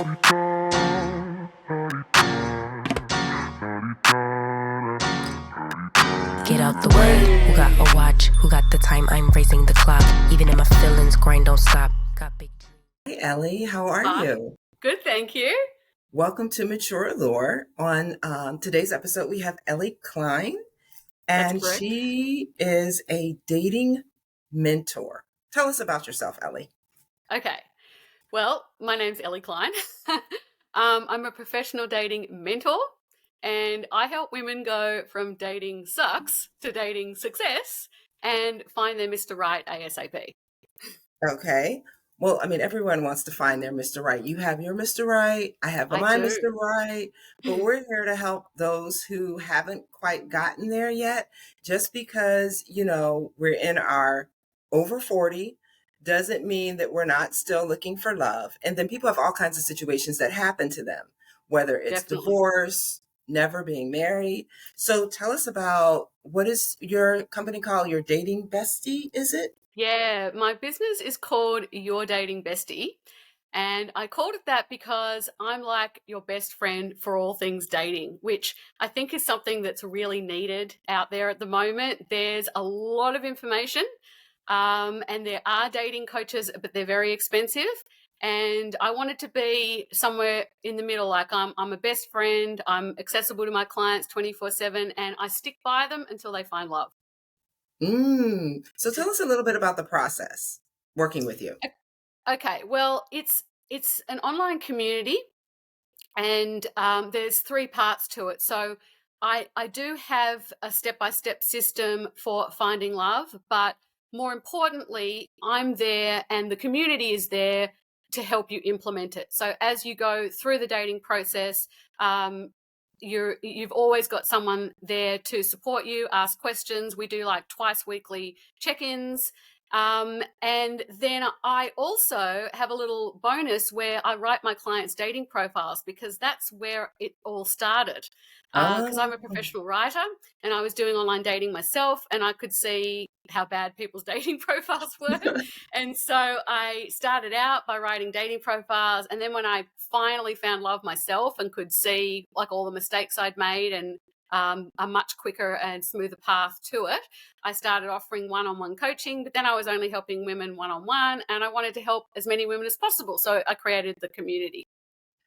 Get out the way. Who got a watch? Who got the time? I'm racing the clock. Even in my feelings, grind don't stop. Got big. Hey, Elly, how are you? Good, thank you. Welcome to Mature Allure. On today's episode, we have Elly Klein, and That's correct. she is a dating mentor. Tell us about yourself, Elly. Okay. Well, my name's Elly Klein. I'm a professional dating mentor, and I help women go from dating sucks to dating success and find their Mr. Right ASAP. Okay. Well, I mean, everyone wants to find their Mr. Right. You have your Mr. Right. I have I my do. Mr. Right. But we're here to help those who haven't quite gotten there yet. Just because, we're in our over 40 doesn't mean that we're not still looking for love. And then people have all kinds of situations that happen to them, whether it's Definitely. divorce, never being married. So tell us about, what is your company called? Your Dating Bestie, is it? Yeah, my business is called Your Dating Bestie. And I called it that because I'm like your best friend for all things dating, which I think is something that's really needed out there at the moment. There's a lot of information, and there are dating coaches, but they're very expensive. And I wanted to be somewhere in the middle, like I'm a best friend, I'm accessible to my clients 24/7, and I stick by them until they find love. So tell us a little bit about the process working with you. Okay, well, it's an online community, and there's three parts to it. So I do have a step-by-step system for finding love, but more importantly, I'm there and the community is there to help you implement it. So as you go through the dating process, you've always got someone there to support you, ask questions. We do like twice weekly check-ins. And then I also have a little bonus where I write my clients' dating profiles, because that's where it all started. Because I'm a Oh, professional writer and I was doing online dating myself, and I could see how bad people's dating profiles were. And so I started out by writing dating profiles. And then when I finally found love myself and could see like all the mistakes I'd made and a much quicker and smoother path to it, I started offering one-on-one coaching, but then I was only helping women one-on-one, and I wanted to help as many women as possible. So I created the community.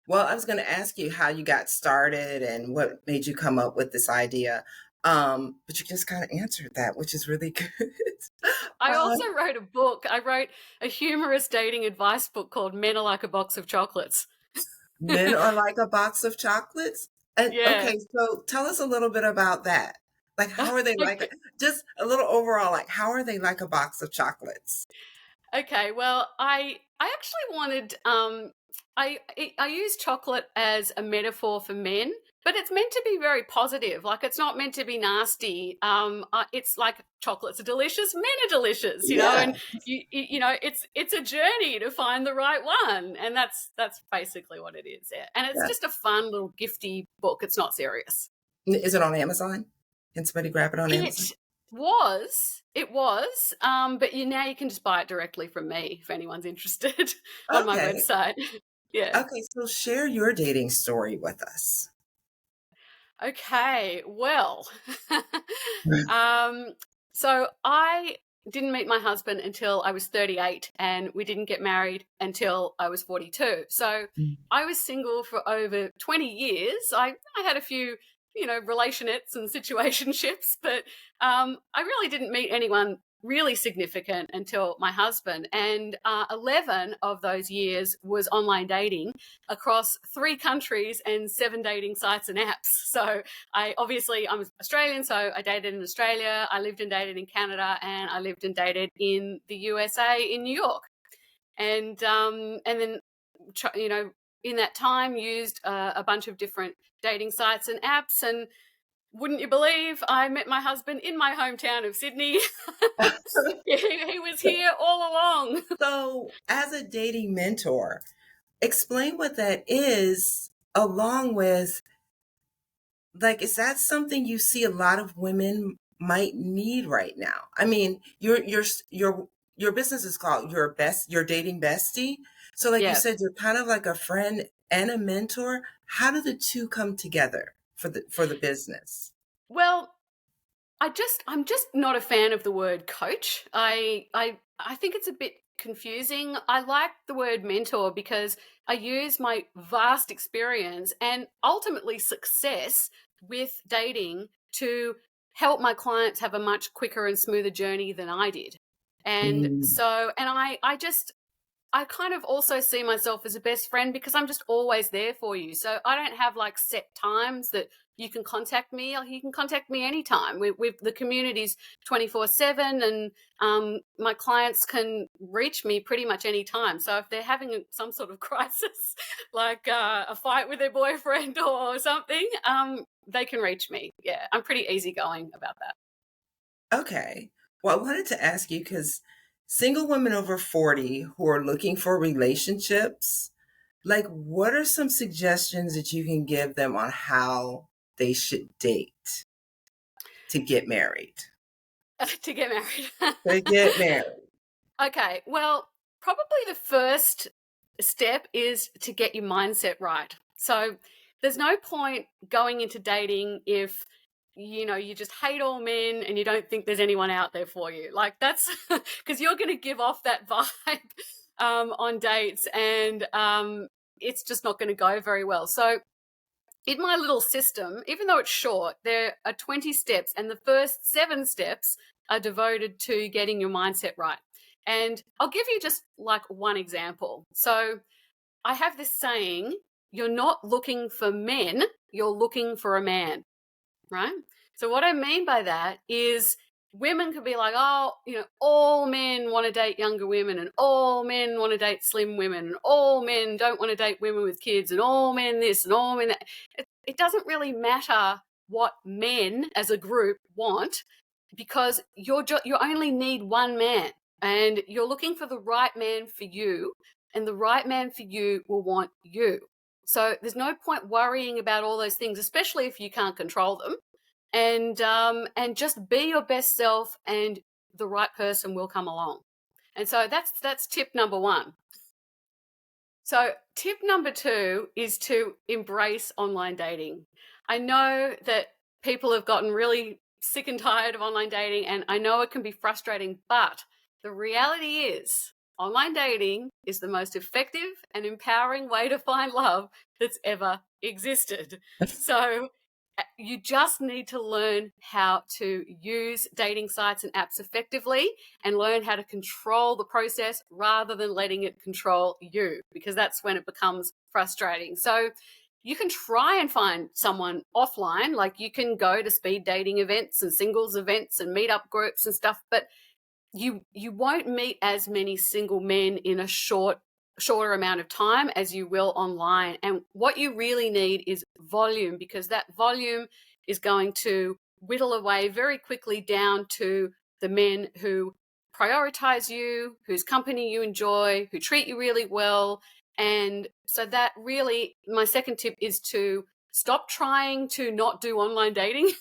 well, I was going to ask you how you got started and what made you come up with this idea. But you just kind of answered that, which is really good. I Uh, also wrote a book. I wrote a humorous dating advice book called Men Are Like a Box of Chocolates. Men are like a box of chocolates. And Yeah. okay, so tell us a little bit about that. Like, how are they like, just a little overall, like, how are they like a box of chocolates? Okay, well, I actually wanted I use chocolate as a metaphor for men, but it's meant to be very positive. Like, it's not meant to be nasty. It's like chocolates are delicious, men are delicious, Yeah. and it's a journey to find the right one, and that's basically what it is. Yeah. And it's Yeah. just a fun little gifty book. It's not serious. Is it on Amazon? Can somebody grab it on Amazon? It was, but now you can just buy it directly from me if anyone's interested on my Okay. website. Yeah. Okay, so share your dating story with us. Okay. Well, um, so I didn't meet my husband until I was 38, and we didn't get married until I was 42. So Mm. I was single for over 20 years. I had a few, relationettes and situationships, but I really didn't meet anyone really significant until my husband. And 11 of those years was online dating across 3 countries and 7 dating sites and apps. So I'm Australian, so I dated in Australia, I lived and dated in Canada, and I lived and dated in the USA in New York. And then in that time used a bunch of different dating sites and apps. And wouldn't you believe, I met my husband in my hometown of Sydney. He was here all along. So, as a dating mentor, explain what that is, along with, like, is that something you see a lot of women might need right now? I mean, your business is called Your Dating Bestie. So like you Yeah. said, you're kind of like a friend and a mentor. How do the two come together for the business? Well, I'm just not a fan of the word coach. I think it's a bit confusing. I like the word mentor because I use my vast experience and ultimately success with dating to help my clients have a much quicker and smoother journey than I did. And Mm. so, and I kind of also see myself as a best friend because I'm just always there for you. So I don't have like set times that you can contact me, or you can contact me anytime. The community's 24/7, and my clients can reach me pretty much anytime. So if they're having some sort of crisis, like a fight with their boyfriend or something, they can reach me. Yeah, I'm pretty easygoing about that. Okay. Well, I wanted to ask you because single women over 40 who are looking for relationships, like what are some suggestions that you can give them on how they should date to get married? To get married. To get married. Okay, well, probably the first step is to get your mindset right. So there's no point going into dating if you just hate all men and you don't think there's anyone out there for you. Like that's because you're going to give off that vibe on dates, and it's just not going to go very well. So in my little system, even though it's short, there are 20 steps, and the first 7 steps are devoted to getting your mindset right. And I'll give you just like one example. So I have this saying, you're not looking for men, you're looking for a man, right? So what I mean by that is women could be like, oh, all men want to date younger women, and all men want to date slim women, and all men don't want to date women with kids, and all men this and all men that. It doesn't really matter what men as a group want, because you only need one man, and you're looking for the right man for you, and the right man for you will want you. So there's no point worrying about all those things, especially if you can't control them. And just be your best self, and the right person will come along. And so that's tip number 1. So tip number 2 is to embrace online dating. I know that people have gotten really sick and tired of online dating, and I know it can be frustrating, but the reality is online dating is the most effective and empowering way to find love that's ever existed. So you just need to learn how to use dating sites and apps effectively, and learn how to control the process rather than letting it control you, because that's when it becomes frustrating. So you can try and find someone offline, like you can go to speed dating events and singles events and meetup groups and stuff, but you won't meet as many single men in a shorter amount of time as you will online. And what you really need is volume, because that volume is going to whittle away very quickly down to the men who prioritize you, whose company you enjoy, who treat you really well. And so that really, my second tip is to stop trying to not do online dating.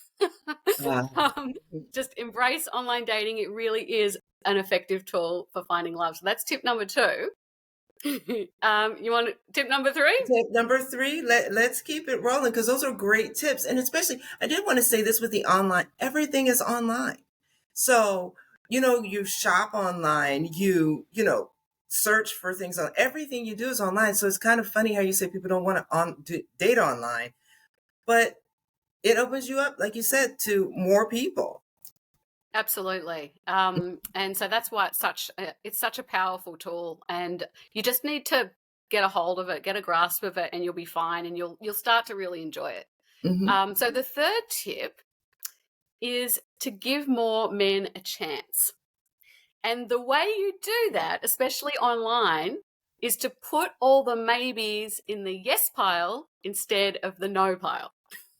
Uh, um, just embrace online dating. It really is an effective tool for finding love. So that's tip number 2. You want tip number 3? Tip number 3, let's keep it rolling because those are great tips. And especially, I did want to say this with the online, everything is online. So, you shop online, search for things on everything you do is online. So it's kind of funny how you say people don't want to date online, but it opens you up, like you said, to more people. Absolutely. And so that's why it's such a powerful tool, and you just need to get a hold of it, get a grasp of it, and you'll be fine, and you'll start to really enjoy it. Mm-hmm. So the third tip is to give more men a chance. And the way you do that, especially online, is to put all the maybes in the yes pile instead of the no pile.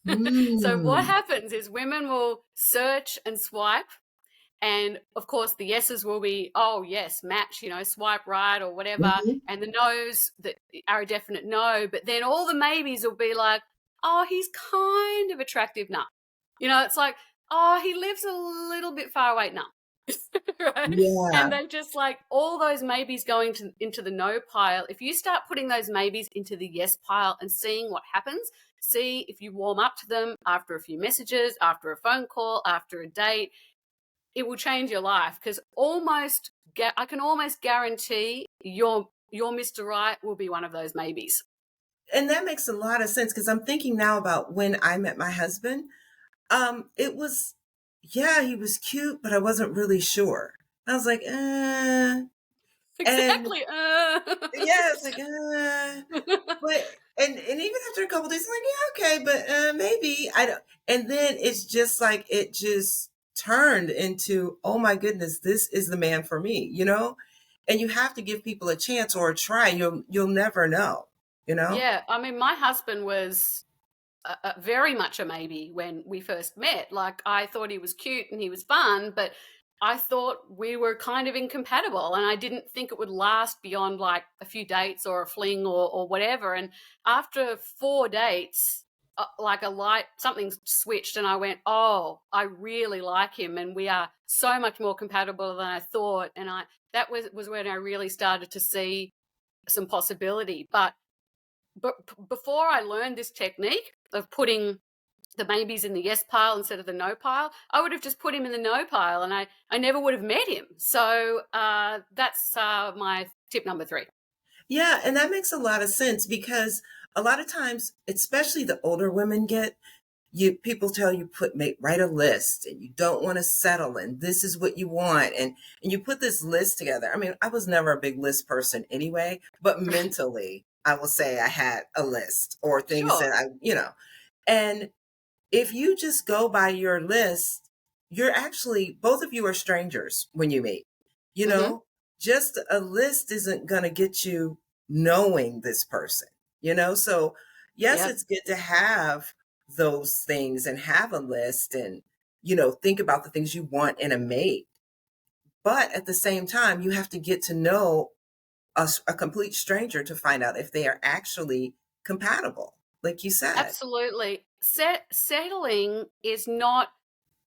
So what Mm. happens is women will search and swipe, and of course the yeses will be, oh yes, match, swipe right or whatever, Mhm. and the no's that are a definite no, but then all the maybes will be like, oh, he's kind of attractive. Nah. It's like, oh, he lives a little bit far away. Nah. right? And Yeah. they just like all those maybes going into the no pile. If you start putting those maybes into the yes pile and seeing what happens, see if you warm up to them after a few messages, after a phone call, after a date, it will change your life. Because I can almost guarantee your Mr. Right will be one of those maybes. And that makes a lot of sense because I'm thinking now about when I met my husband. It was, yeah, he was cute, but I wasn't really sure. I was like, and Exactly. yeah, it's like, but and even after a couple days, I'm like, yeah, okay, but maybe I don't. And then it's just like it just turned into, oh my goodness, this is the man for me, you know. And you have to give people a chance or a try. You'll never know, you know. Yeah, I mean, my husband was very much a maybe when we first met. Like, I thought he was cute and he was fun, but I thought we were kind of incompatible, and I didn't think it would last beyond like a few dates or a fling or whatever. And after 4 dates, like a light, something switched, and I went, "Oh, I really like him, and we are so much more compatible than I thought." And that was when I really started to see some possibility. But before I learned this technique of putting the maybes in the yes pile instead of the no pile, I would have just put him in the no pile, and I never would have met him. So that's my tip number 3. Yeah, and that makes a lot of sense because a lot of times, especially the older women get, you people tell you write a list and you don't want to settle and this is what you want and you put this list together. I mean, I was never a big list person anyway, but mentally, I will say I had a list or things Sure. that and if you just go by your list, you're actually, both of you are strangers when you meet. You Hmm. know, just a list isn't going to get you knowing this person, you know? So, yes, Yep. it's good to have those things and have a list and, think about the things you want in a mate. But at the same time, you have to get to know a complete stranger to find out if they are actually compatible, like you said. Absolutely. Settling is not.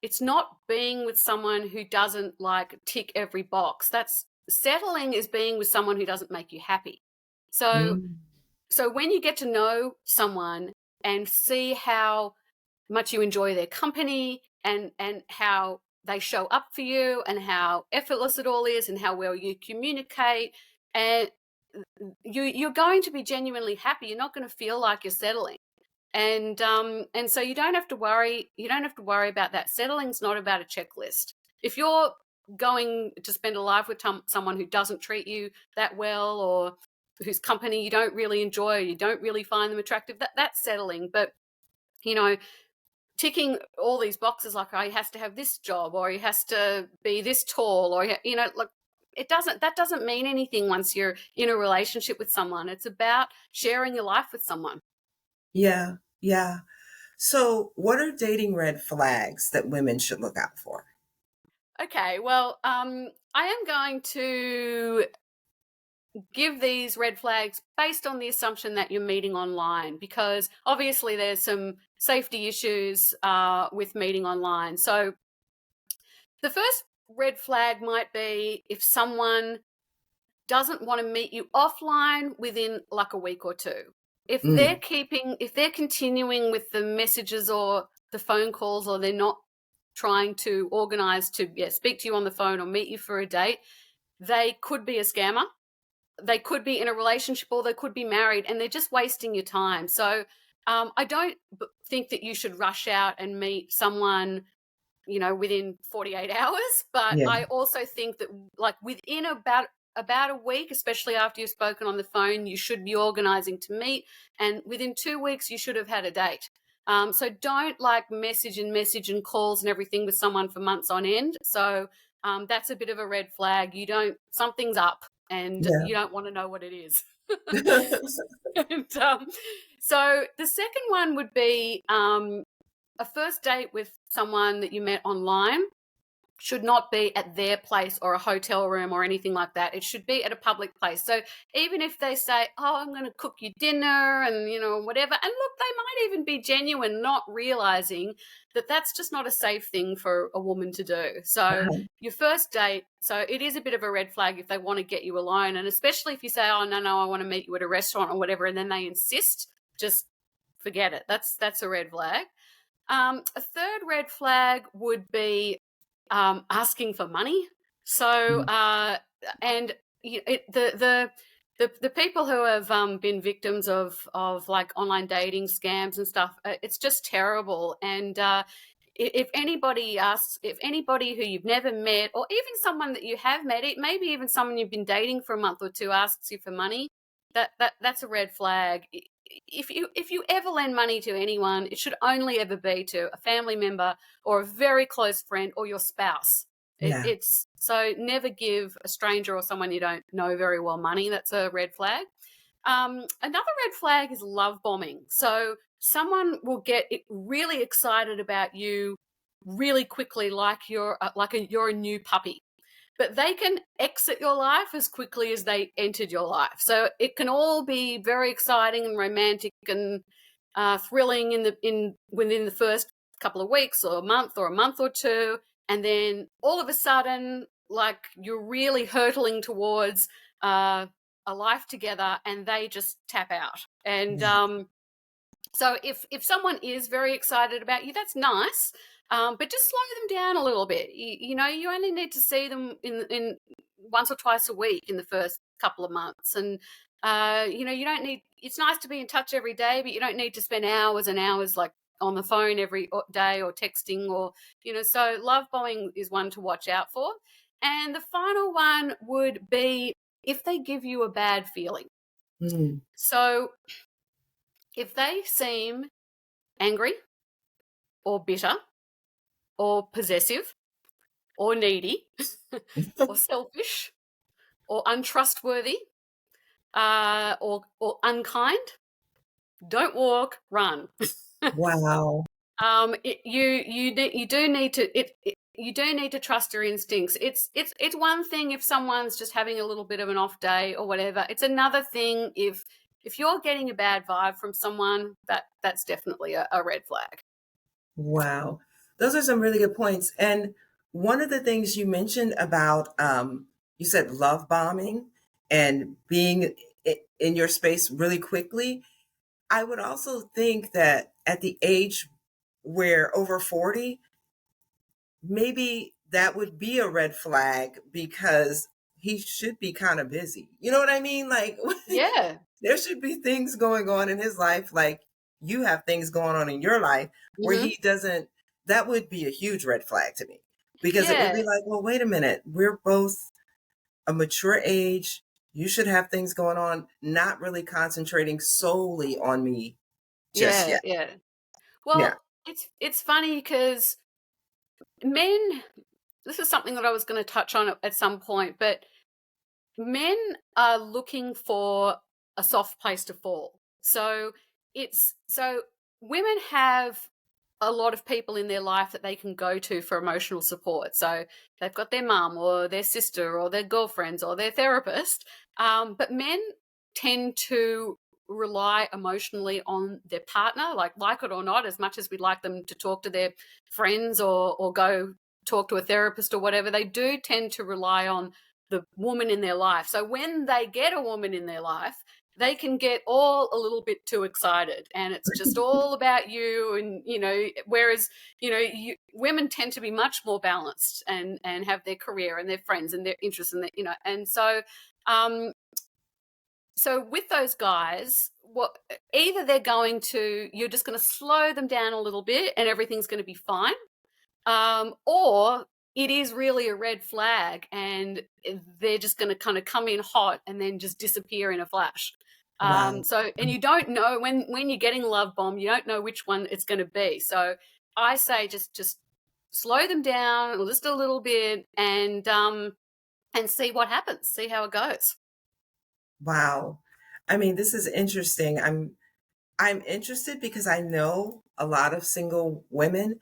It's not being with someone who doesn't like tick every box. That's settling is being with someone who doesn't make you happy. So Mm. so when you get to know someone and see how much you enjoy their company and how they show up for you and how effortless it all is and how well you communicate, and you're going to be genuinely happy. You're not going to feel like you're settling. And so you don't have to worry. You don't have to worry about that. Settling's not about a checklist. If you're going to spend a life with someone who doesn't treat you that well, or whose company you don't really enjoy, you don't really find them attractive, that's settling. But you know, ticking all these boxes, like, oh, he has to have this job, or he has to be this tall, or like, that doesn't mean anything once you're in a relationship with someone. It's about sharing your life with someone. Yeah, yeah. So, what are dating red flags that women should look out for? Okay, well, I am going to give these red flags based on the assumption that you're meeting online, because obviously there's some safety issues with meeting online. So the first red flag might be if someone doesn't want to meet you offline within like a week or two. Mm, If they're continuing with the messages or the phone calls, or they're not trying to organize to speak to you on the phone or meet you for a date, they could be a scammer. They could be in a relationship, or they could be married, and they're just wasting your time. So I don't think that you should rush out and meet someone, within 48 hours. But yeah, I also think that, like, within about a week, especially after you've spoken on the phone, you should be organizing to meet. And within 2 weeks, you should have had a date. So don't like message and calls and everything with someone for months on end. So that's a bit of a red flag. Something's up, and yeah. you don't want to know what it is. and, so the second one would be a first date with someone that you met online. should not be at their place or a hotel room or anything like that. It should be at a public place. So even if they say, oh, I'm going to cook you dinner and, whatever, and look, they might even be genuine, not realizing that that's just not a safe thing for a woman to do. So your first date, so it is a bit of a red flag if they want to get you alone. And especially if you say, oh, no, I want to meet you at a restaurant or whatever, and then they insist, just forget it. That's a red flag. A third red flag would be asking for money. So, and the people who have been victims of like online dating scams and stuff, it's just terrible. And if anybody who you've never met, or even someone that you have met, maybe even someone you've been dating for a month or two, asks you for money, that's a red flag. If you ever lend money to anyone, it should only ever be to a family member or a very close friend or your spouse. It's so never give a stranger or someone you don't know very well money. That's a red flag. Another red flag is love bombing. So someone will get really excited about you really quickly, like you're a new puppy. But they can exit your life as quickly as they entered your life. So it can all be very exciting and romantic and thrilling within the first couple of weeks or a month or two, and then all of a sudden, like, you're really hurtling towards a life together, and they just tap out. And so if someone is very excited about you, that's nice. But just slow them down a little bit. You only need to see them in once or twice a week in the first couple of months. And, you don't need, it's nice to be in touch every day, but you don't need to spend hours and hours like on the phone every day or texting or, so love bombing is one to watch out for. And the final one would be if they give you a bad feeling. So if they seem angry or bitter or possessive or needy or selfish or untrustworthy or unkind, don't walk, run. Wow. You do need to trust your instincts. It's one thing if someone's just having a little bit of an off day or whatever. It's another thing if you're getting a bad vibe from someone, that's definitely a red flag. Wow. Those are some really good points. And one of the things you mentioned about, you said love bombing and being in your space really quickly. I would also think that at the age where over 40, maybe that would be a red flag because he should be kind of busy. You know what I mean? Like, yeah, there should be things going on in his life, like you have things going on in your life where he doesn't. That would be a huge red flag to me, because it would be like, well, wait a minute, we're both a mature age. You should have things going on, not really concentrating solely on me just yet. Yeah. Well, it's funny because men, this is something that I was going to touch on at some point, but men are looking for a soft place to fall. So women have a lot of people in their life that they can go to for emotional support. So they've got their mum or their sister or their girlfriends or their therapist. But men tend to rely emotionally on their partner, like it or not, as much as we'd like them to talk to their friends or go talk to a therapist or whatever, they do tend to rely on the woman in their life. So when they get a woman in their life, they can get all a little bit too excited, and it's just all about you. And, whereas, women tend to be much more balanced and have their career and their friends and their interests and and so, so with those guys, either you're just going to slow them down a little bit and everything's going to be fine. Or it is really a red flag and they're just going to kind of come in hot and then just disappear in a flash. Wow. And you don't know when you're getting love bombed, you don't know which one it's going to be. So I say just slow them down just a little bit and see what happens, see how it goes. Wow. I mean, this is interesting. I'm interested because I know a lot of single women,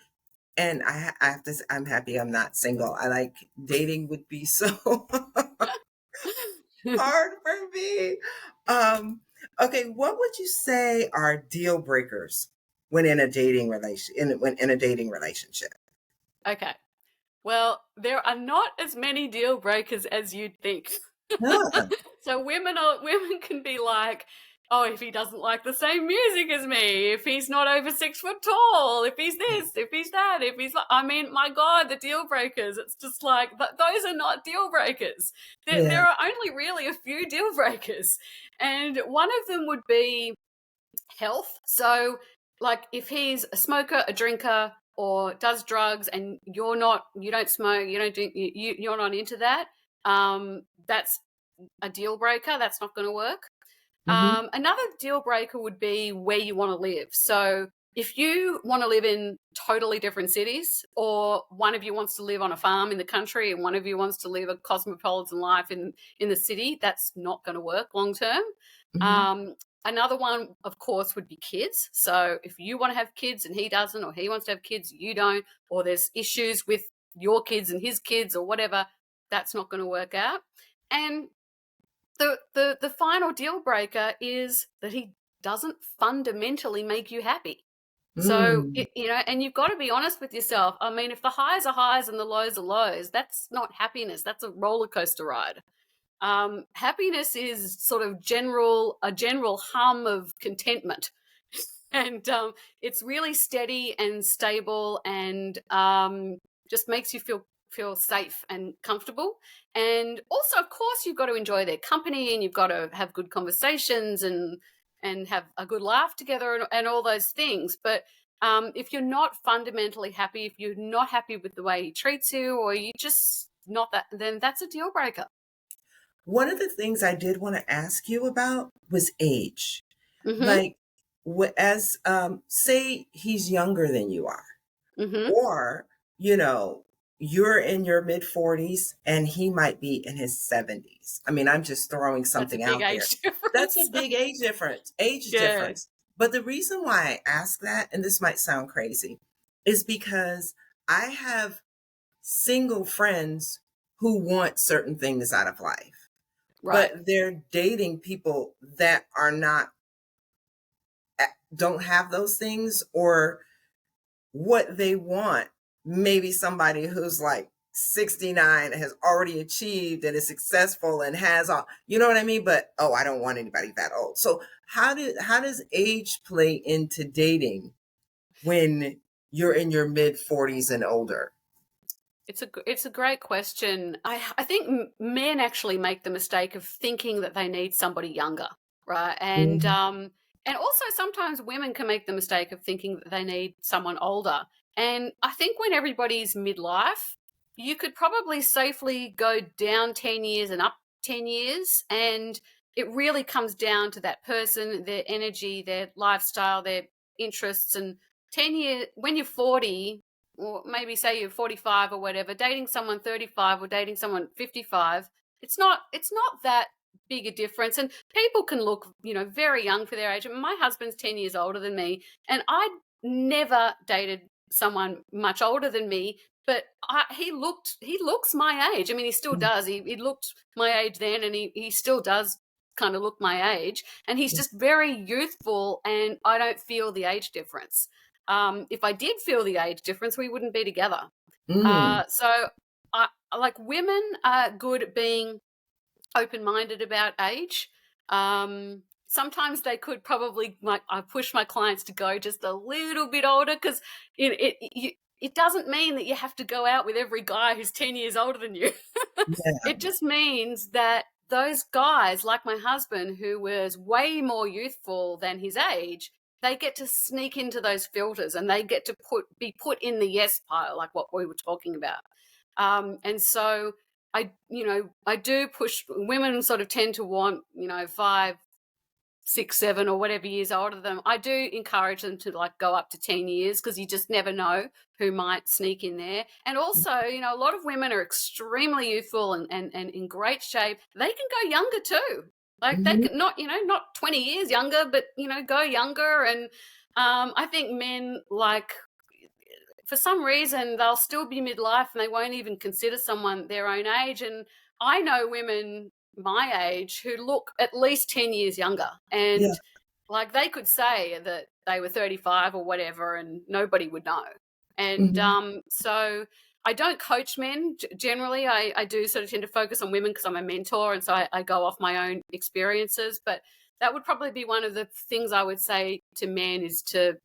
And I have to, I'm happy I'm not single. I like dating would be so hard for me. Okay, what would you say are deal breakers when in a dating when in a dating relationship? Okay. Well, there are not as many deal breakers as you'd think. Huh. So women can be like, oh, if he doesn't like the same music as me, if he's not over 6 foot tall, if he's this, if he's that, if he's like, I mean, my God, the deal breakers. It's just like, those are not deal breakers. Yeah. There are only really a few deal breakers. And one of them would be health. So, like, if he's a smoker, a drinker, or does drugs, and you don't smoke, you don't do, you're not into that, that's a deal breaker. That's not going to work. Hmm. Another deal breaker would be where you want to live. So, if you want to live in totally different cities, or one of you wants to live on a farm in the country and one of you wants to live a cosmopolitan life in the city, that's not going to work long term. Hmm. Um, Another one, of course, would be kids. So if you want to have kids and he doesn't, or he wants to have kids, you don't, or there's issues with your kids and his kids or whatever, that's not going to work out. And the final deal breaker is that he doesn't fundamentally make you happy. So, Mm. and you've got to be honest with yourself. I mean, if the highs are highs and the lows are lows, that's not happiness. That's a roller coaster ride. Happiness is sort of a general hum of contentment, and it's really steady and stable, and just makes you feel safe and comfortable. And also, of course, you've got to enjoy their company, and you've got to have good conversations and have a good laugh together, and all those things. But if you're not fundamentally happy, if you're not happy with the way he treats you, or you just not that, then that's a deal breaker. One of the things I did want to ask you about was age. Mm-hmm. Like, as say he's younger than you are, Mm-hmm. or you're in your mid 40s and he might be in his 70s. I mean, I'm just throwing That's a something big out there. age That's a difference. big age Yeah. difference. But the reason why I ask that, and this might sound crazy, is because I have single friends who want certain things out of life, Right. but they're dating people that are not, don't have those things, or what they want. Maybe somebody who's like 69 has already achieved and is successful and has all, you know what I mean? But oh, I don't want anybody that old. So how does age play into dating when you're in your mid 40s and older? It's a great question. I think men actually make the mistake of thinking that they need somebody younger, right? Mhm. And also sometimes women can make the mistake of thinking that they need someone older. And I think when everybody's midlife, you could probably safely go down 10 years and up 10 years, and it really comes down to that person, their energy, their lifestyle, their interests. And 10 years when you're 40, or maybe say you're 45 or whatever, dating someone 35 or dating someone 55, it's not that big a difference. And people can look, very young for their age. And my husband's 10 years older than me, and I never dated someone much older than me, but he looks my age. I mean, he still does. He looked my age then, and he still does kind of look my age, and he's just very youthful, and I don't feel the age difference. If I did feel the age difference, we wouldn't be together. Mm. So I like, women are good at being open-minded about age. Sometimes they could probably, like, I push my clients to go just a little bit older, because it doesn't mean that you have to go out with every guy who's 10 years older than you. Yeah. It just means that those guys, like my husband, who was way more youthful than his age, they get to sneak into those filters, and they get to be put in the yes pile, like what we were talking about. And so I do push women, sort of tend to want, 5, 6, 7, or whatever years older than them. I do encourage them to, like, go up to 10 years, because you just never know who might sneak in there. And also, a lot of women are extremely youthful and in great shape. They can go younger too. Like, they Mhm. can not 20 years younger, but, go younger. And I think men, like, for some reason they'll still be midlife and they won't even consider someone their own age. And I know women my age who look at least 10 years younger, Yeah. and like they could say that they were 35 or whatever and nobody would know. And Mhm. so I don't coach men generally. I do sort of tend to focus on women because I'm a mentor, and so I go off my own experiences. But that would probably be one of the things I would say to men is to,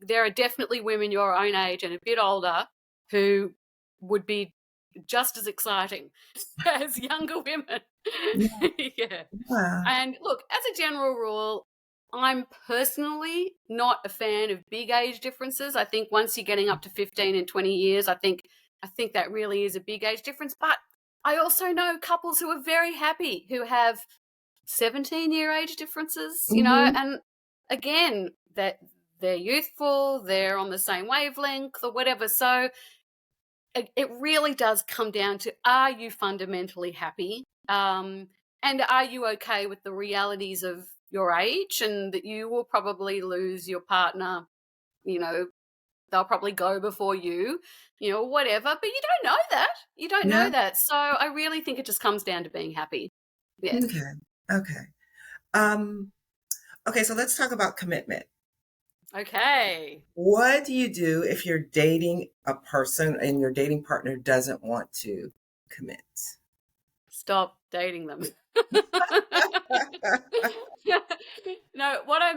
there are definitely women your own age and a bit older who would be just as exciting as younger women. Yeah. Yeah. Yeah. And look, as a general rule, I'm personally not a fan of big age differences. I think once you're getting up to 15 and 20 years, I think that really is a big age difference. But I also know couples who are very happy who have 17-year age differences, Mhm. and again, that they're youthful, they're on the same wavelength or whatever. So it really does come down to, are you fundamentally happy? And are you okay with the realities of your age and that you will probably lose your partner, you know, they'll probably go before you, whatever, but you don't know that. You don't Yeah. know that. So I really think it just comes down to being happy. Yeah. Okay. Okay. Um, okay, so let's talk about commitment. Okay. What do you do if you're dating a person and your dating partner doesn't want to commit? Stop dating them. No, what I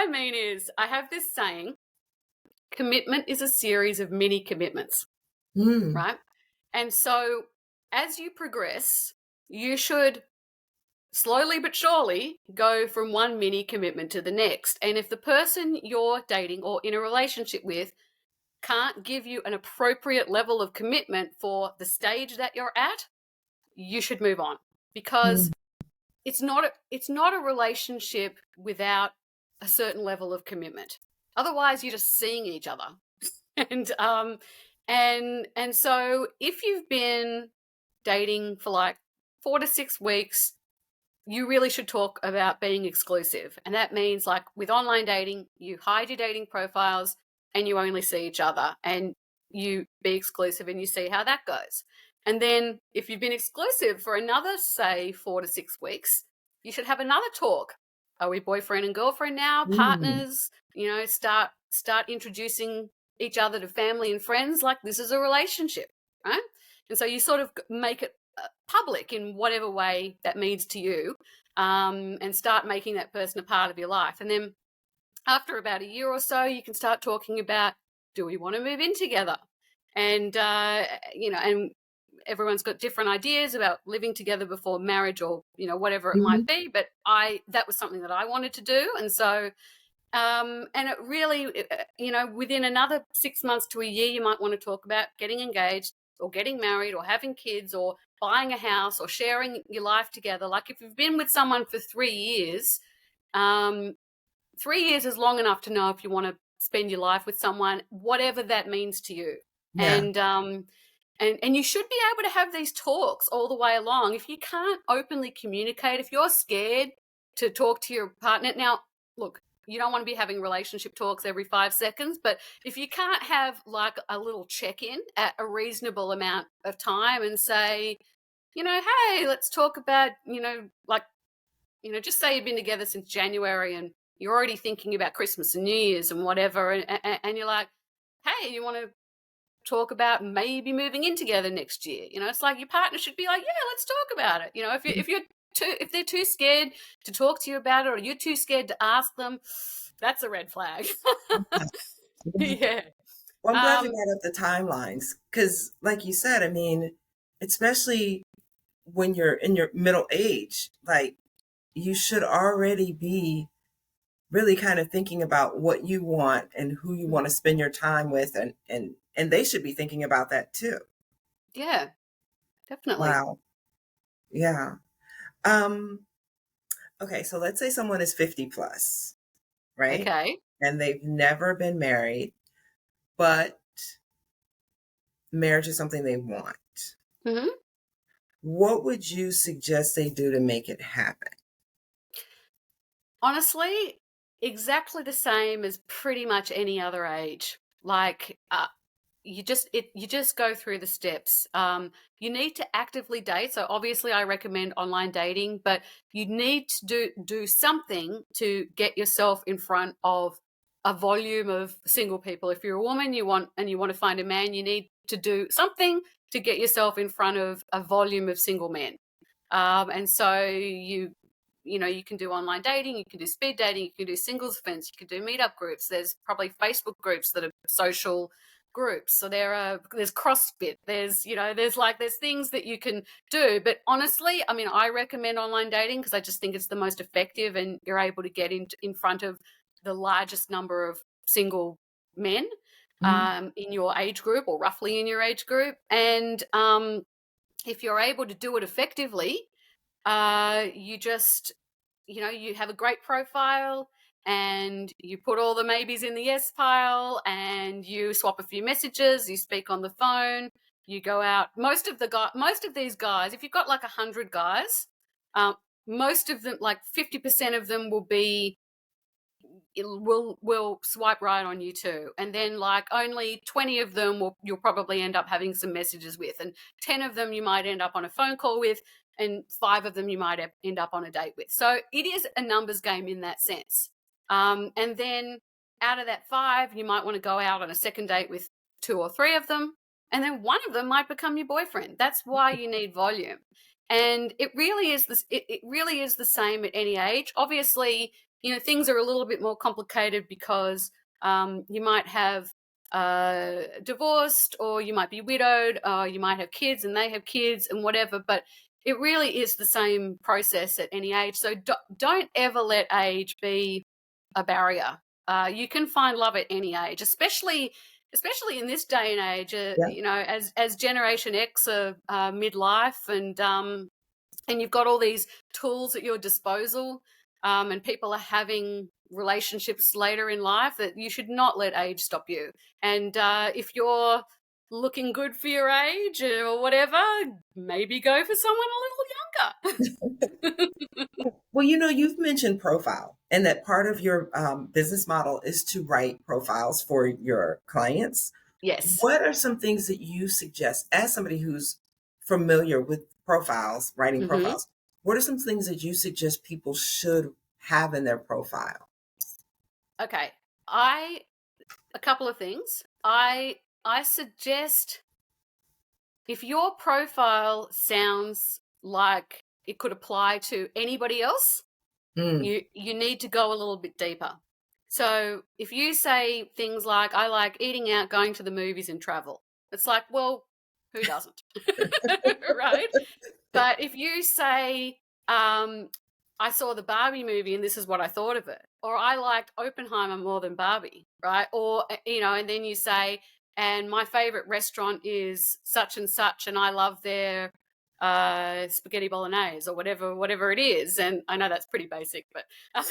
mean is I have this saying, commitment is a series of mini commitments, Mm, right? And so as you progress, you should slowly but surely go from one mini commitment to the next. And if the person you're dating or in a relationship with can't give you an appropriate level of commitment for the stage that you're at, you should move on, because mm, it's not a relationship without a certain level of commitment. Otherwise, you're just seeing each other. And so if you've been dating for like 4 to 6 weeks, you really should talk about being exclusive. And that means, like with online dating, you hide your dating profiles and you only see each other and you be exclusive and you see how that goes. And then if you've been exclusive for another, say, 4 to 6 weeks, you should have another talk. Are we boyfriend and girlfriend now? mm. Partners? Start introducing each other to family and friends like this is a relationship, right? And so you sort of make it public in whatever way that means to you, and start making that person a part of your life. And then after about a year or so, you can start talking about, do we want to move in together? And, and everyone's got different ideas about living together before marriage or, whatever it might Mhm. be. But that was something that I wanted to do. And so, and it really, within another 6 months to a year, you might want to talk about getting engaged or getting married or having kids or buying a house or sharing your life together. Like if you've been with someone for 3 years, um, 3 years is long enough to know if you want to spend your life with someone, whatever that means to you. Yeah. And you should be able to have these talks all the way along. If you can't openly communicate, if you're scared to talk to your partner, now look, you don't want to be having relationship talks every 5 seconds, but if you can't have like a little check-in at a reasonable amount of time and say, hey, let's talk about, just say you've been together since January and you're already thinking about Christmas and New Year's and whatever, and you're like, hey, you want to talk about maybe moving in together next year? It's like your partner should be like, yeah, let's talk about it. If they're too scared to talk to you about it, or you're too scared to ask them, that's a red flag. Yeah. Yeah. Well, I'm glad you Um, brought up the timelines because, like you said, I mean, especially when you're in your middle age, like you should already be really kind of thinking about what you want and who you want to spend your time with, and they should be thinking about that too. yeah, definitely. Wow. Yeah. Um, okay, so let's say someone is 50 plus, right? Okay. And they've never been married, but marriage is something they want. Hmm. What would you suggest they do to make it happen? Honestly, exactly the same as pretty much any other age. Like, you just go through the steps. You need to actively date. So obviously, I recommend online dating, but you need to do something to get yourself in front of a volume of single people. If you're a woman, you want to find a man, you need to do something to get yourself in front of a volume of single men. And so you can do online dating, you can do speed dating, you can do singles events, you can do meetup groups. There's probably Facebook groups that are social groups. So there's CrossFit, there's things that you can do. But honestly, I mean, I recommend online dating because I just think it's the most effective, and you're able to get in front of the largest number of single men Mhm. in your age group, or roughly in your age group. And if you're able to do it effectively, you just, you have a great profile, and you put all the maybes in the yes pile, and you swap a few messages, you speak on the phone, you go out. Most of these guys, if you've got like 100 guys, um, most of them, like 50% of them will swipe right on you too, and then like only 20 of them you'll probably end up having some messages with, and 10 of them you might end up on a phone call with, and 5 of them you might end up on a date with. So it is a numbers game in that sense. And then out of that 5, you might want to go out on a second date with 2 or 3 of them, and then one of them might become your boyfriend. That's why you need volume. And it really is it really is the same at any age. Obviously, things are a little bit more complicated because you might have divorced, or you might be widowed, or you might have kids and they have kids and whatever. But it really is the same process at any age. So don't ever let age be a barrier. You can find love at any age, especially in this day and age. Yeah. As Generation X are midlife, and you've got all these tools at your disposal, and people are having relationships later in life, that you should not let age stop you. And if you're looking good for your age or whatever, maybe go for someone a little younger. Well, you've mentioned profile, and that part of your business model is to write profiles for your clients. Yes. What are some things that you suggest as somebody who's familiar with profiles, writing Hmm. profiles? What are some things that you suggest people should have in their profile? Okay. A couple of things. I suggest, if your profile sounds like it could apply to anybody else, Mm. you need to go a little bit deeper. So if you say things like, I like eating out, going to the movies, and travel, it's like, well, who doesn't? Right? But if you say, I saw the Barbie movie and this is what I thought of it, or I liked Oppenheimer more than Barbie, right? Or, and then you say, and my favorite restaurant is such and such, and I love their spaghetti bolognese, or whatever it is. And I know that's pretty basic, but Yeah,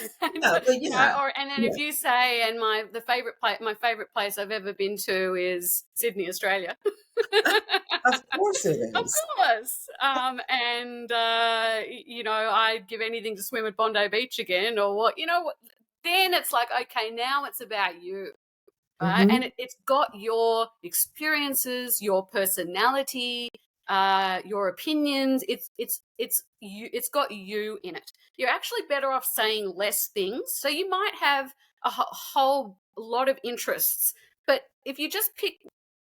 but yeah, and then yeah, if you say, and my favorite place I've ever been to is Sydney, Australia. of course it Of is. course. And, I'd give anything to swim at Bondi Beach again, or what, then it's like, okay, now it's about you. Right? And Hmm. it's got your experiences, your personality, your opinions. It's you. It's got you in it. You're actually better off saying less things. So you might have a whole lot of interests, but if you just pick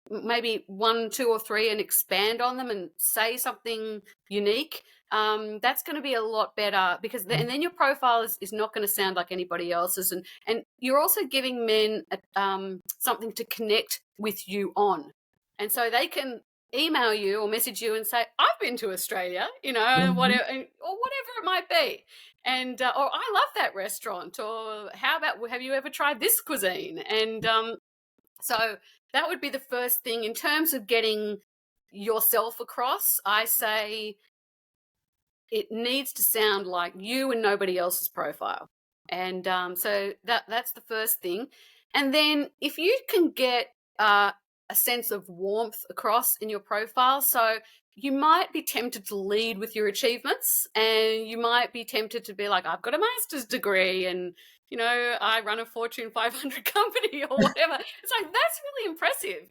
maybe 1, 2, or 3 and expand on them and say something unique, that's going to be a lot better, because and then your profile is not going to sound like anybody else's, and you're also giving men something to connect with you on, and so they can email you or message you and say, I've been to Australia, Hmm. whatever, or whatever it might be, and or I love that restaurant, or how about, have you ever tried this cuisine? And so that would be the first thing in terms of getting yourself across. I say it needs to sound like you and nobody else's profile. And so that's the first thing. And then if you can get a sense of warmth across in your profile, so you might be tempted to lead with your achievements, and you might be tempted to be like, I've got a master's degree, and I run a Fortune 500 company or whatever. It's like, that's really impressive.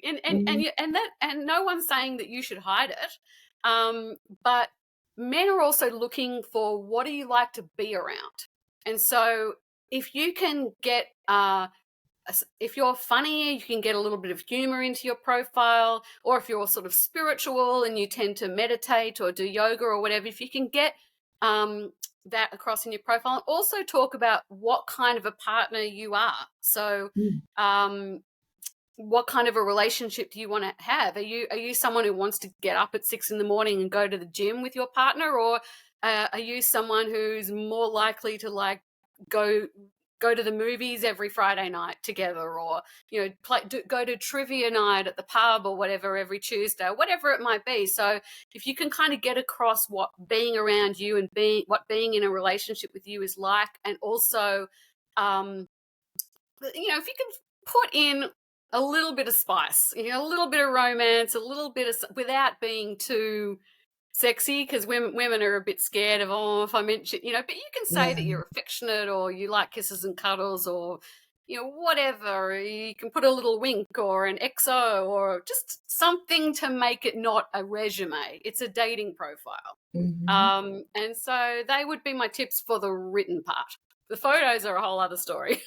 And no one's saying that you should hide it. But men are also looking for, what do you like to be around? And so if you can get, if you're funny, you can get a little bit of humor into your profile, or if you're sort of spiritual and you tend to meditate or do yoga or whatever, if you can get that across in your profile, and also talk about what kind of a partner you are. So what kind of a relationship do you want to have? Are you someone who wants to get up at 6 a.m. and go to the gym with your partner, or are you someone who's more likely to like go to the movies every Friday night together, or go to trivia night at the pub or whatever every Tuesday, whatever it might be? So if you can kind of get across what being around you and what being in a relationship with you is like, and also if you can put in a little bit of spice, a little bit of romance, a little bit of, without being too sexy, because women are a bit scared of, if I mention, but you can say that you're affectionate, or you like kisses and cuddles, or whatever. You can put a little wink or an XO, or just something to make it not a resume. It's a dating profile. And so they would be my tips for the written part. The photos are a whole other story.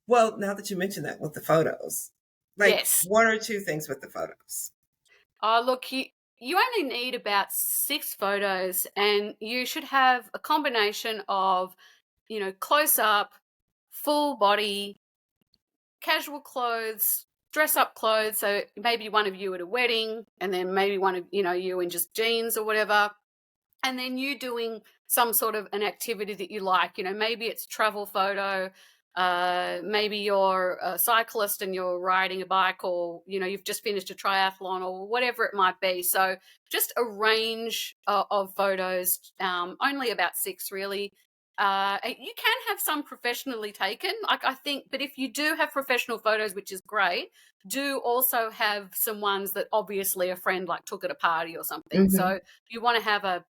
Well, now that you mentioned that with the photos, like Yes. one or two things with the photos. Look, you only need about 6 photos, and you should have a combination of, close up, full body, casual clothes, dress up clothes. So maybe one of you at a wedding, and then maybe one of, you in just jeans or whatever. And then you doing some sort of an activity that you like. Maybe it's a travel photo. Maybe you're a cyclist and you're riding a bike, or you've just finished a triathlon, or whatever it might be. So just a range of photos, only about 6 really. You can have some professionally taken, I think, but if you do have professional photos, which is great, do also have some ones that obviously a friend like took at a party or something. So you want to have a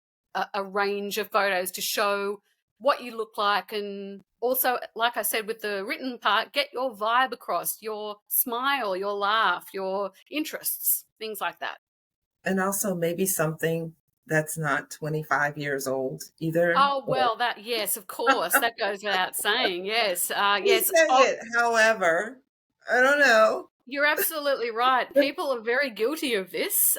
range of photos to show what you look like. And also, like I said, with the written part, get your vibe across, your smile, your laugh, your interests, things like that. And also maybe something that's not 25 years old either. Oh, well, yes, of course, that goes without saying. Yes. Yes. Say it, however, I don't know. You're absolutely right. People are very guilty of this.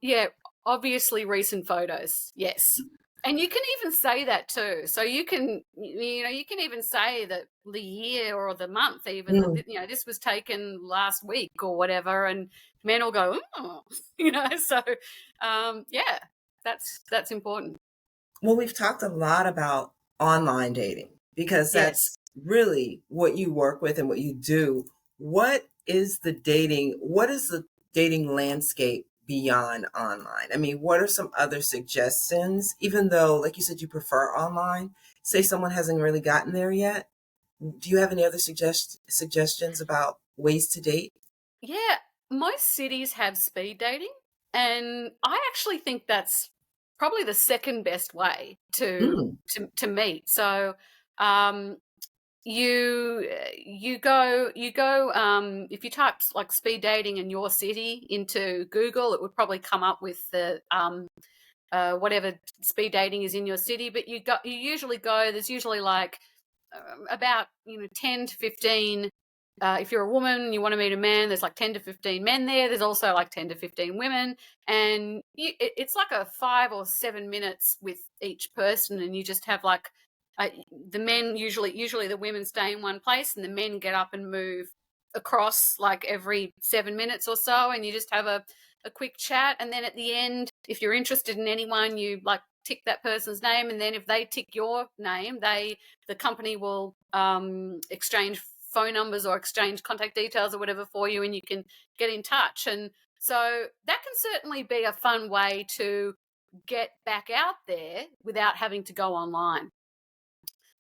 Yeah, obviously recent photos. Yes. And you can even say that too. So you can even say that the year or the month, even that, this was taken last week or whatever, and men will go, oh, So, yeah, that's important. Well, we've talked a lot about online dating because that's really what you work with and what you do. What is the dating landscape beyond online? I mean, what are some other suggestions, even though, like you said, you prefer online? Say someone hasn't really gotten there yet. Do you have any other suggestions about ways to date? Yeah, most cities have speed dating, and I actually think that's probably the second best way to meet. So, you go if you type like speed dating in your city into Google, it would probably come up with the whatever speed dating is in your city. But you usually go, there's usually like about 10 to 15. If you're a woman and you want to meet a man, there's like 10 to 15 men there. There's also like 10 to 15 women. And it's like a 5 or 7 minutes with each person. And you just have like the men, usually the women stay in one place, and the men get up and move across like every 7 minutes or so. And you just have a quick chat. And then at the end, if you're interested in anyone, you like tick that person's name. And then if they tick your name, the company will exchange phone numbers or exchange contact details or whatever for you, and you can get in touch. And so that can certainly be a fun way to get back out there without having to go online.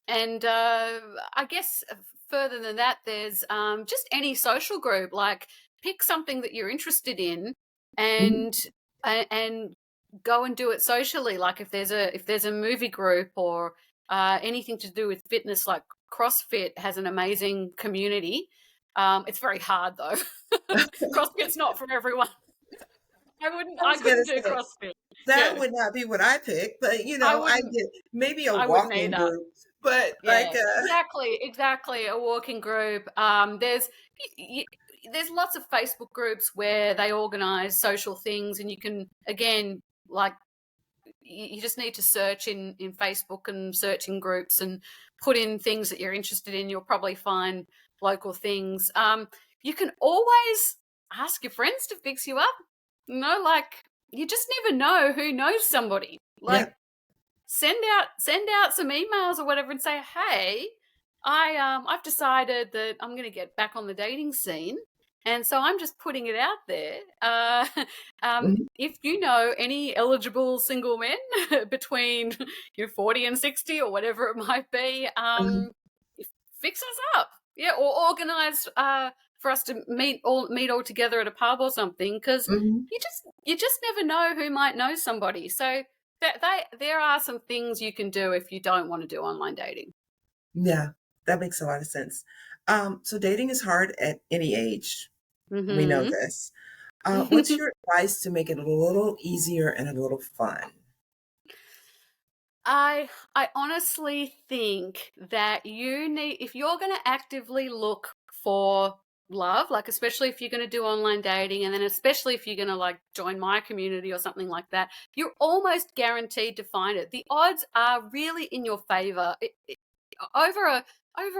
And I guess further than that, there's just any social group. Like, pick something that you're interested in, and go and do it socially. Like if there's a movie group or anything to do with fitness, like CrossFit has an amazing community. It's very hard though. CrossFit's not for everyone. I I was gonna couldn't do say CrossFit. that Yeah, would not be what I picked, but I I wouldn't. get maybe a I wouldn't walking either. group, but Yeah, exactly. A walking group. Y- there's lots of Facebook groups where they organise social things, and you can again like you just need to search in Facebook and search in groups and put in things that you're interested in. You'll probably find local things. You can always ask your friends to fix you up. Like you just never know who knows somebody. Like yeah. send out some emails or whatever and say, hey, I've decided that I'm going to get back on the dating scene, and so I'm just putting it out there. Mhm, If you know any eligible single men between 40 and 60 or whatever it might be, mhm, fix us up, yeah, or organize for us to meet all together at a pub or something, because mhm. you just never know who might know somebody. So there are some things you can do if you don't want to do online dating. Yeah, that makes a lot of sense. So dating is hard at any age. We know Hmm. this. What's your advice to make it a little easier and a little fun? I honestly think that you need, if you're going to actively look for love, like especially if you're going to do online dating, and then especially if you're going to like join my community or something like that, you're almost guaranteed to find it. The odds are really in your favor. Over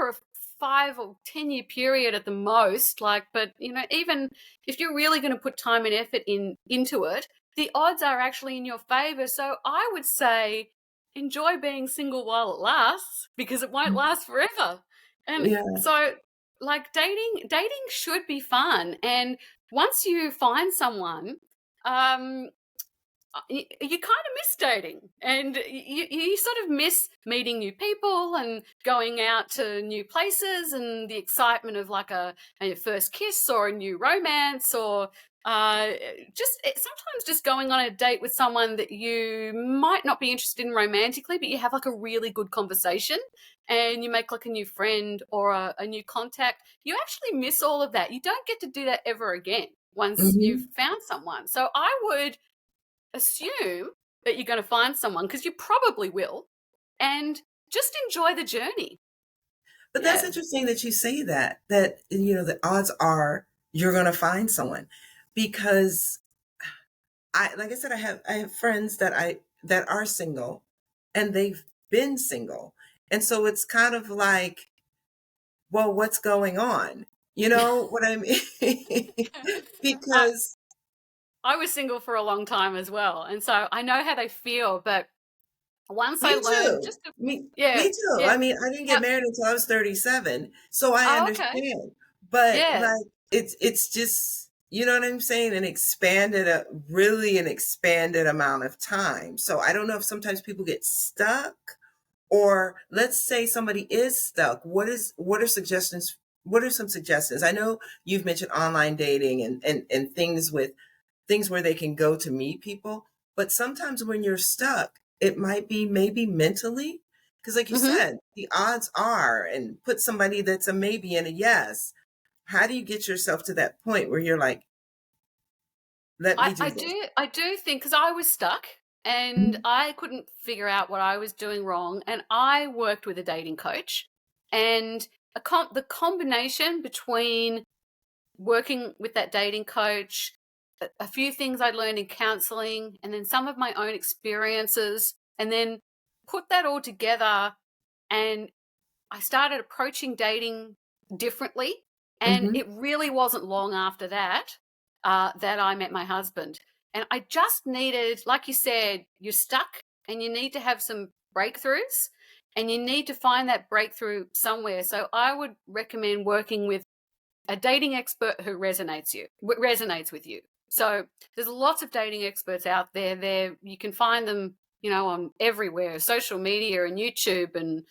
a 5 or 10 year period at the most, like, but even if you're really going to put time and effort into it, the odds are actually in your favor. So I would say enjoy being single while it lasts, because it won't last forever. And Yeah. so like dating should be fun, and once you find someone, um you kind of miss dating, and you sort of miss meeting new people and going out to new places and the excitement of like a first kiss or a new romance, or sometimes just going on a date with someone that you might not be interested in romantically, but you have like a really good conversation and you make like a new friend or a new contact. You actually miss all of that. You don't get to do that ever again once you've Hmm. found someone. So I would assume that you're going to find someone, because you probably will, and just enjoy the journey. But that's Yeah. interesting that you say that the odds are you're going to find someone because like I said, I have friends that are single and they've been single. And so it's kind of like, well, what's going on? You know what I mean? I, Because I was single for a long time as well, and so I know how they feel. But once I me learned too. just to, Me yeah, too. yeah. I mean, I didn't get Now, married until I was 37, so I oh, okay. understand. But Yeah. like it's just, you know what I'm saying, an expanded amount of time. So I don't know if sometimes people get stuck, or let's say somebody is stuck. What are some suggestions? I know you've mentioned online dating and things where they can go to meet people. But sometimes when you're stuck, it might be maybe mentally, because like you Hmm. said, the odds are, and put somebody that's a maybe and a yes. How do you get yourself to that point where you're like, let me do this? I do think, because I was stuck and Mhm, I couldn't figure out what I was doing wrong, and I worked with a dating coach, and the combination between working with that dating coach, a few things I'd learned in counseling, and then some of my own experiences, and then put that all together. And I started approaching dating differently. And mhm, it really wasn't long after that that I met my husband. And I just needed, like you said, you're stuck and you need to have some breakthroughs, and you need to find that breakthrough somewhere. So I would recommend working with a dating expert who resonates with you. So there's lots of dating experts out there. You can find them, on everywhere, social media and YouTube, and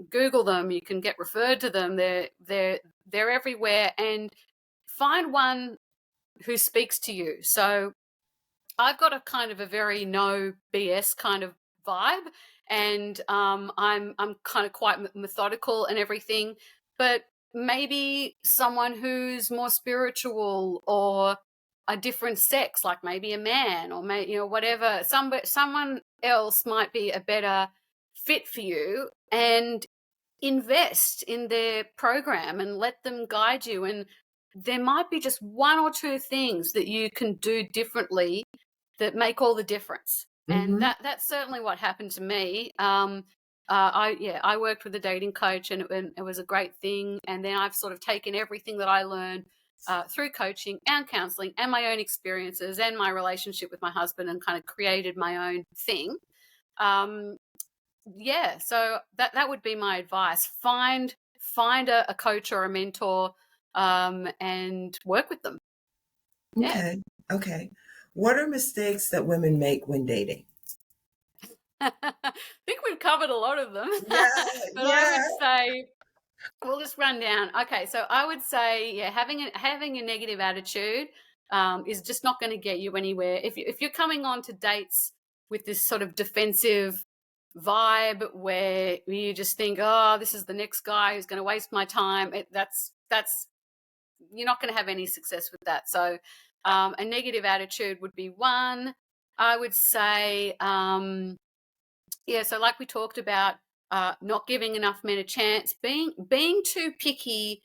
Google them. You can get referred to them. They're everywhere, and find one who speaks to you. So I've got a kind of a very no BS kind of vibe, and I'm kind of quite methodical and everything. But maybe someone who's more spiritual or a different sex, like maybe a man or whatever, someone else might be a better fit for you, and invest in their program and let them guide you. And there might be just one or two things that you can do differently that make all the difference. And Mm-hmm. that's certainly what happened to me. I worked with a dating coach, and it was a great thing. And then I've sort of taken everything that I learned through coaching and counseling and my own experiences and my relationship with my husband, and kind of created my own thing. Um, yeah, so that would be my advice. Find a coach or a mentor, and work with them. Yeah. Okay. Okay. What are mistakes that women make when dating? I think we've covered a lot of them. Yeah, But I yeah. would say we'll just run down. Okay, so I would say, yeah, having a negative attitude is just not going to get you anywhere. If you're coming on to dates with this sort of defensive vibe where you just think, oh, this is the next guy who's going to waste my time, that's you're not going to have any success with that. So a negative attitude would be one. I would say, yeah, so like we talked about, not giving enough men a chance, being too picky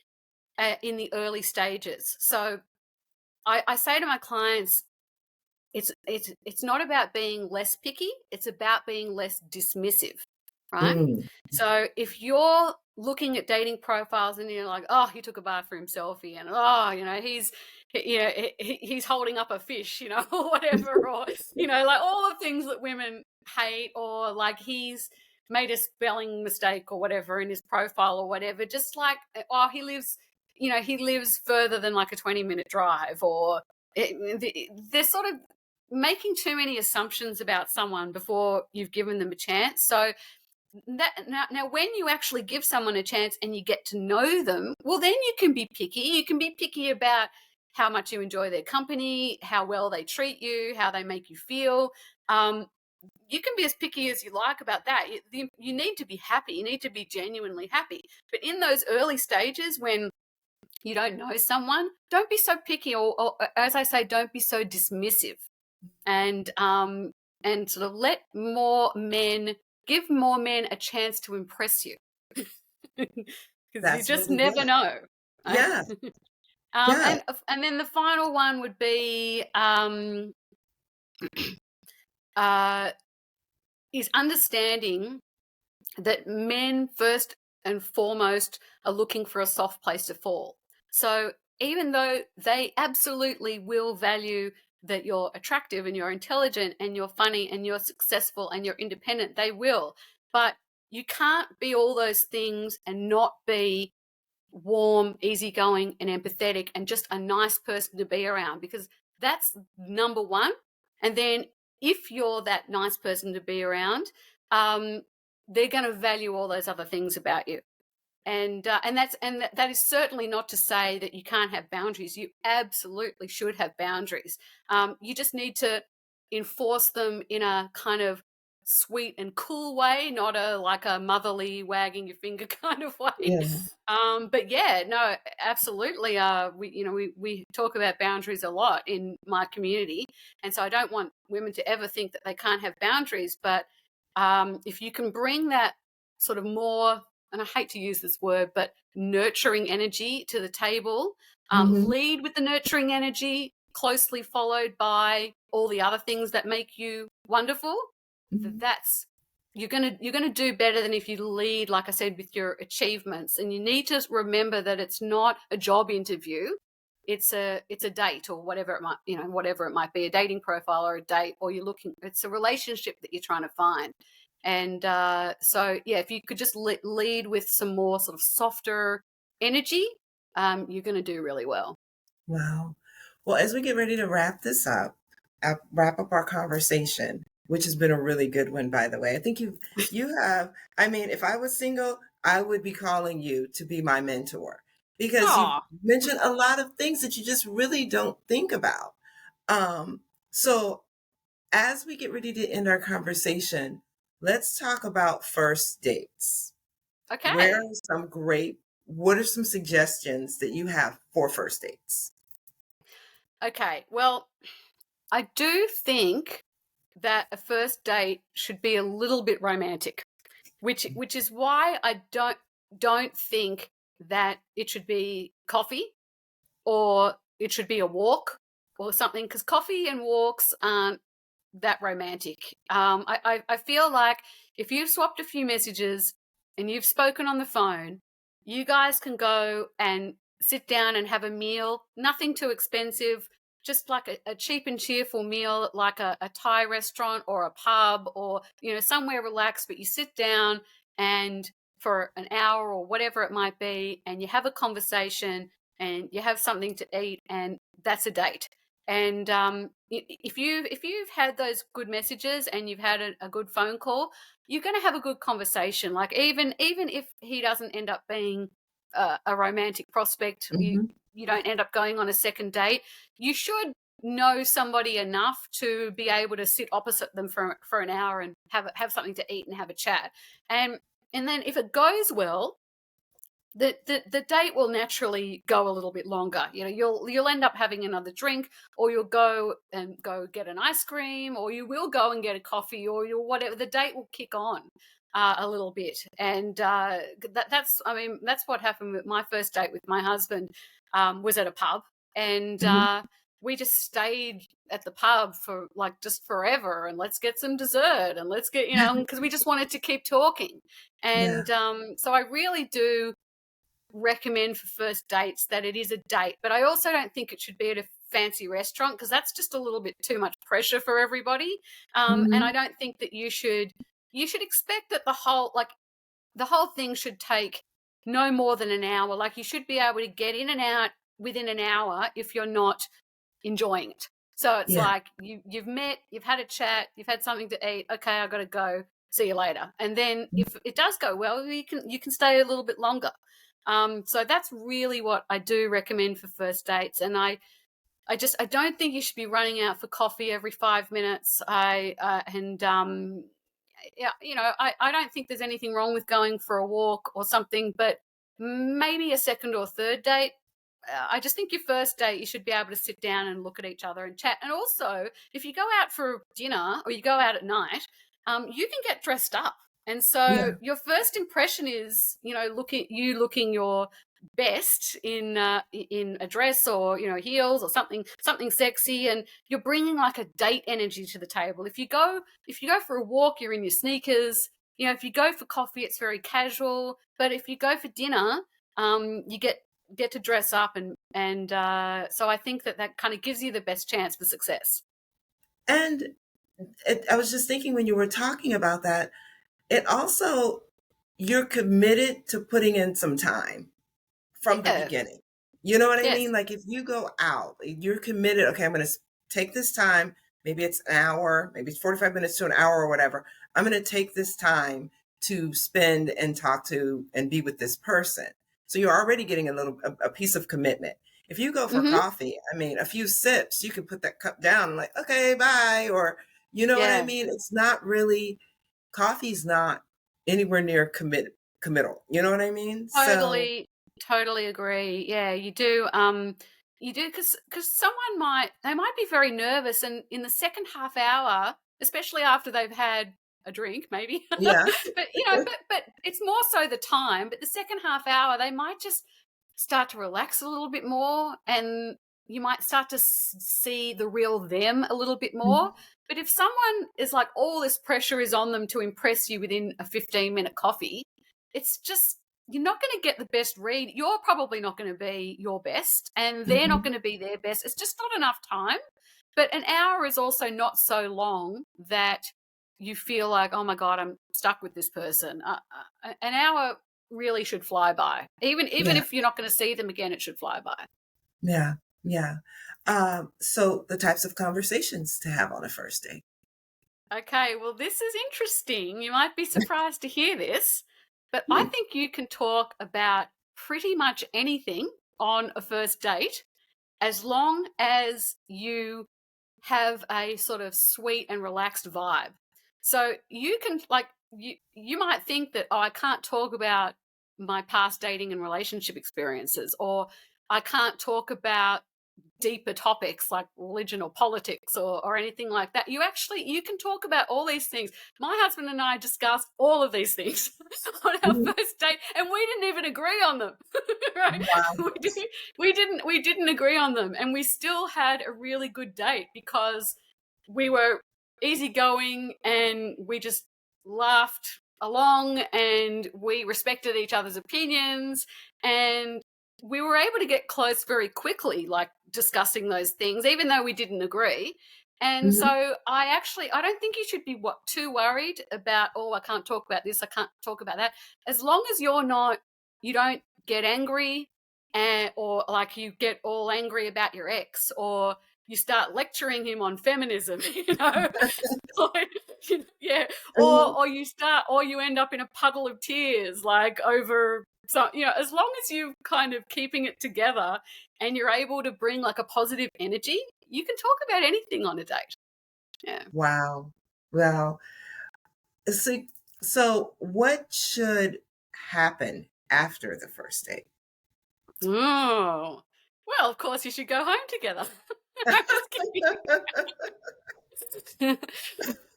in the early stages. So I say to my clients, it's not about being less picky, it's about being less dismissive, right? Mm. So if you're looking at dating profiles and you're like, oh, he took a bathroom selfie, and oh, he's holding up a fish, or whatever, or like all the things that women hate, or like he's made a spelling mistake or whatever in his profile or whatever, just like, oh, he lives further than like a 20-minute drive, or they're sort of making too many assumptions about someone before you've given them a chance. So now when you actually give someone a chance and you get to know them, well, then you can be picky. You can be picky about how much you enjoy their company, how well they treat you, how they make you feel. You can be as picky as you like about that. You need to be happy. You need to be genuinely happy. But in those early stages when you don't know someone, don't be so picky, or as I say, don't be so dismissive. And sort of give more men a chance to impress you, because you That's just really never good. know. Right? Yeah. Yeah. And then the final one would be uh, is understanding that men first and foremost are looking for a soft place to fall. So even though they absolutely will value that you're attractive and you're intelligent and you're funny and you're successful and you're independent, they will. But you can't be all those things and not be warm, easygoing, and empathetic, and just a nice person to be around, because that's number one. And then if you're that nice person to be around, they're going to value all those other things about you. And that is certainly not to say that you can't have boundaries. You absolutely should have boundaries. You just need to enforce them in a kind of sweet and cool way, not like a motherly wagging your finger kind of way. Yeah. But yeah, no, absolutely. We talk about boundaries a lot in my community, and so I don't want women to ever think that they can't have boundaries. But if you can bring that sort of more, and I hate to use this word, but nurturing energy to the table, Mm-hmm. lead with the nurturing energy, closely followed by all the other things that make you wonderful. Mm-hmm. That's you're gonna do better than if you lead, like I said, with your achievements. And you need to remember that it's not a job interview. It's a date, or whatever it might be, a dating profile or a date, or it's a relationship that you're trying to find. And so, yeah, if you could just lead with some more sort of softer energy, you're going to do really well. Wow. Well, as we get ready to wrap this up, wrap up our conversation, which has been a really good one, by the way. I think you have, I mean, if I was single, I would be calling you to be my mentor, because you've Oh, mentioned a lot of things that you just really don't think about. So As we get ready to end our conversation, let's talk about first dates. Where Okay. are what are some suggestions that you have for first dates? Okay. Well, I do think that a first date should be a little bit romantic, which is why I don't think that it should be coffee or it should be a walk or something, because coffee and walks aren't that romantic. I feel like if you've swapped a few messages and you've spoken on the phone, you guys can go and sit down and have a meal, nothing too expensive, just like a cheap and cheerful meal at like a Thai restaurant or a pub or, somewhere relaxed, but you sit down and for an hour or whatever it might be, and you have a conversation and you have something to eat, and that's a date. And if you've had those good messages and you've had a good phone call, you're going to have a good conversation. Like even if he doesn't end up being a romantic prospect, you Hmm. you don't end up going on a second date. You should know somebody enough to be able to sit opposite them for an hour and have something to eat and have a chat. And then if it goes well, the date will naturally go a little bit longer. You'll end up having another drink, or you'll go get an ice cream, or you will go and get a coffee, or you'll whatever. The date will kick on a little bit, and that's what happened with my first date with my husband. Was at a pub, and Hmm. we just stayed at the pub for like just forever, and let's get some dessert, and let's get because we just wanted to keep talking. Yeah. And so I really do recommend for first dates that it is a date, but I also don't think it should be at a fancy restaurant, because that's just a little bit too much pressure for everybody. And I Hmm. don't think that you should expect that the whole thing should take no more than an hour. Like, you should be able to get in and out within an hour if you're not enjoying it. So it's Yeah. like you've met, you've had a chat, you've had something to eat. Okay, I got to go. See you later. And then if it does go well, you can stay a little bit longer. So that's really what I do recommend for first dates. And I don't think you should be running out for coffee every 5 minutes. Yeah, I don't think there's anything wrong with going for a walk or something, but maybe a second or third date. I just think your first date, you should be able to sit down and look at each other and chat. And also, if you go out for dinner or you go out at night, you can get dressed up. And so Yeah. your first impression is, looking your best in a dress or heels or something sexy, and you're bringing like a date energy to the table. If you go for a walk, you're in your sneakers. If you go for coffee, it's very casual. But if you go for dinner, you get to dress up, and so I think that kind of gives you the best chance for success. And I was just thinking when you were talking about that, it also, you're committed to putting in some time from the Yeah. beginning. You know what I Yes. mean? Like if you go out, you're committed. Okay, I'm going to take this time. Maybe it's an hour, maybe it's 45 minutes to an hour or whatever. I'm going to take this time to spend and talk to and be with this person. So you're already getting a piece of commitment. If you go for Mm-hmm. coffee, I mean, a few sips, you can put that cup down, like, okay, bye. Or, you know what I Yeah. mean? It's not really, coffee's not anywhere near committal. You know what I mean? So, Totally agree. Yeah, you do. You do, because they might be very nervous, and in the second half hour, especially after they've had a drink, maybe. yeah. But it's more so the time. But the second half hour, they might just start to relax a little bit more, and you might start to see the real them a little bit more. But if someone is like, all this pressure is on them to impress you within a 15-minute coffee, it's just, you're not going to get the best read. You're probably not going to be your best, and they're not Mhm. going to be their best. It's just not enough time. But an hour is also not so long that you feel like, oh my God, I'm stuck with this person. An hour really should fly by. Even Yeah, if you're not going to see them again, it should fly by. yeah, yeah. So the types of conversations to have on a first date. Okay, well, this is interesting. You might be surprised to hear this, but I Hmm. think you can talk about pretty much anything on a first date, as long as you have a sort of sweet and relaxed vibe. So you can you might think that, oh, I can't talk about my past dating and relationship experiences, or I can't talk about deeper topics like religion or politics or anything like that. You can talk about all these things. My husband and I discussed all of these things on our first date, and we didn't even agree on them. Right? Wow. We didn't agree on them, and we still had a really good date because we were easygoing and we just laughed along and we respected each other's opinions, and we were able to get close very quickly, like discussing those things, even though we didn't agree. And Mhm. so I don't think you should be too worried about, oh, I can't talk about this, I can't talk about that. As long as you don't get angry, or like you get all angry about your ex, or you start lecturing him on feminism, yeah, Mhm. or you end up in a puddle of tears, like over. So, as long as you're kind of keeping it together and you're able to bring like a positive energy, you can talk about anything on a date. Yeah. Wow. Well, so what should happen after the first date? Oh, well, of course you should go home together. I'm just kidding.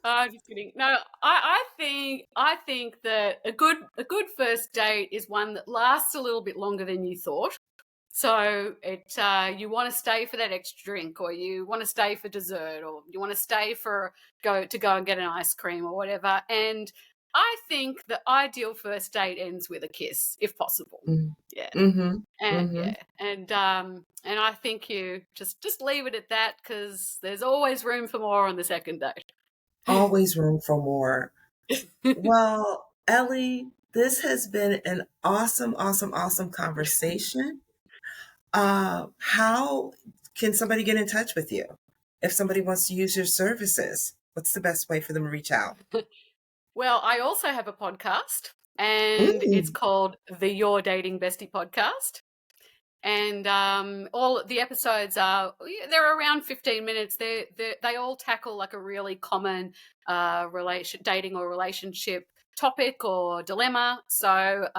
I'm just kidding. No, I think that a good first date is one that lasts a little bit longer than you thought. So you want to stay for that extra drink, or you want to stay for dessert, or you want to stay for go and get an ice cream or whatever. And I think the ideal first date ends with a kiss, if possible. Mm. Yeah. Mhm. And Mhm. and I think you just leave it at that, because there's always room for more on the second date. Always room for more. Well, Elly, this has been an awesome, awesome, awesome conversation. How can somebody get in touch with you if somebody wants to use your services? What's the best way for them to reach out? Well, I also have a podcast, and it's Mm. called the Your Dating Bestie podcast. And all the episodes they're around 15 minutes. They all tackle like a really common dating or relationship topic or dilemma. So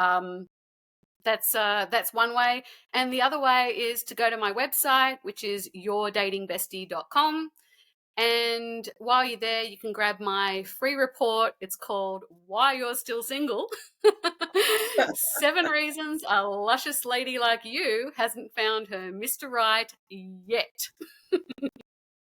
that's one way. And the other way is to go to my website, which is yourdatingbestie.com. And while you're there, you can grab my free report. It's called Why You're Still Single. 7 reasons a luscious lady like you hasn't found her Mr. Right yet.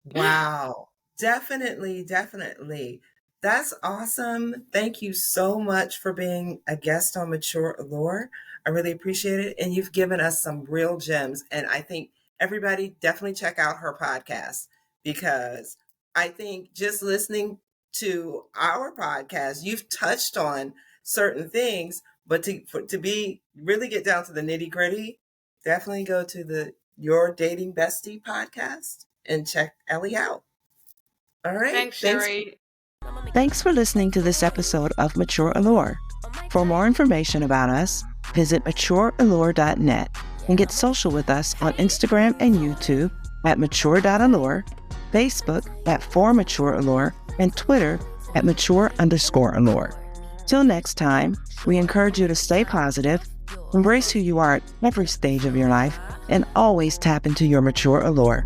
Wow. Definitely, definitely. That's awesome. Thank you so much for being a guest on Mature Allure. I really appreciate it. And you've given us some real gems. And I think everybody definitely check out her podcast, because I think just listening to our podcast, you've touched on certain things, but to be really get down to the nitty gritty, definitely go to the Your Dating Bestie podcast and check Elly out. All right. Thanks, Sherry. Thanks for listening to this episode of Mature Allure. For more information about us, visit matureallure.net and get social with us on Instagram and YouTube at mature.allure, Facebook at @4matureallure, and Twitter at mature_allure. Till next time, we encourage you to stay positive, embrace who you are at every stage of your life, and always tap into your mature allure.